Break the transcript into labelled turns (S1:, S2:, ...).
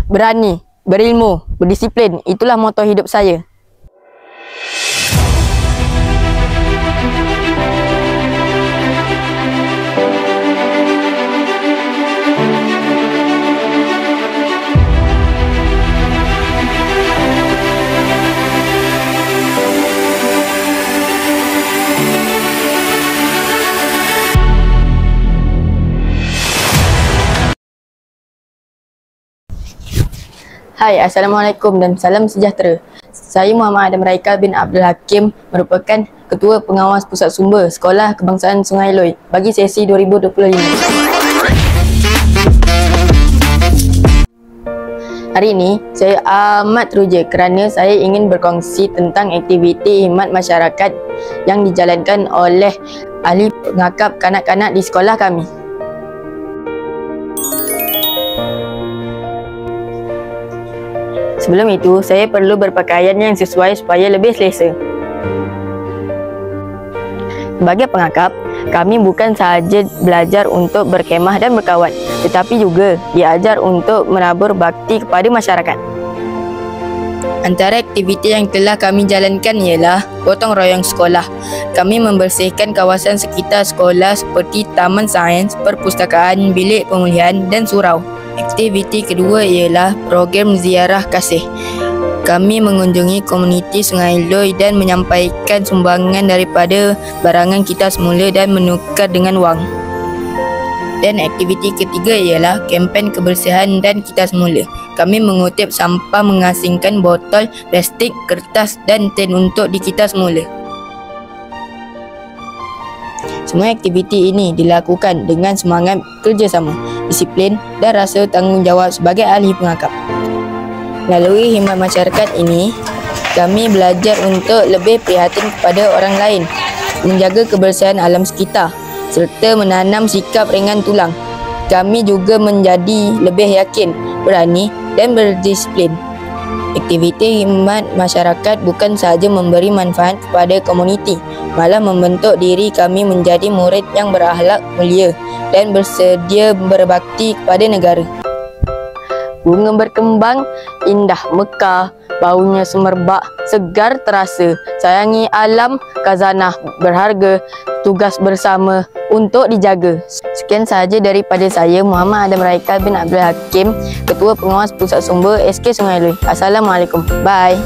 S1: berani, berilmu, berdisiplin. Itulah moto hidup saya. Hai, Assalamualaikum dan salam sejahtera. Saya Muhammad Adam Raikal bin Abdul Hakim, merupakan Ketua Pengawas Pusat Sumber Sekolah Kebangsaan Sungai Loy bagi sesi 2025. Hari ini, saya amat teruja kerana saya ingin berkongsi tentang aktiviti khidmat masyarakat yang dijalankan oleh ahli pengakap kanak-kanak di sekolah kami. Sebelum itu, saya perlu berpakaian yang sesuai supaya lebih selesa. Sebagai pengakap, kami bukan sahaja belajar untuk berkemah dan berkawan, tetapi juga diajar untuk menabur bakti kepada masyarakat. Antara aktiviti yang telah kami jalankan ialah gotong royong sekolah. Kami membersihkan kawasan sekitar sekolah seperti taman sains, perpustakaan, bilik pemulihan dan surau. Aktiviti kedua ialah program ziarah kasih. Kami mengunjungi komuniti Sungai Loy dan menyampaikan sumbangan daripada barangan kita semula dan menukar dengan wang. Dan aktiviti ketiga ialah kempen kebersihan dan kita semula. Kami mengutip sampah mengasingkan botol, plastik, kertas dan tin untuk di kita semula. Semua aktiviti ini dilakukan dengan semangat kerjasama, disiplin dan rasa tanggungjawab sebagai ahli pengakap. Melalui khidmat masyarakat ini, kami belajar untuk lebih prihatin kepada orang lain, menjaga kebersihan alam sekitar serta menanam sikap ringan tulang. Kami juga menjadi lebih yakin, berani dan berdisiplin. Aktiviti khidmat masyarakat bukan sahaja memberi manfaat kepada komuniti, malah membentuk diri kami menjadi murid yang berakhlak mulia dan bersedia berbakti kepada negara. Bunga berkembang, indah mekar, baunya semerbak, segar terasa. Sayangi alam, khazanah berharga, tugas bersama untuk dijaga. Sekian sahaja daripada saya, Muhammad Adam Raikal bin Abdul Hakim, Ketua Pengawas Pusat Sumber SK Sungai Loy. Assalamualaikum. Bye.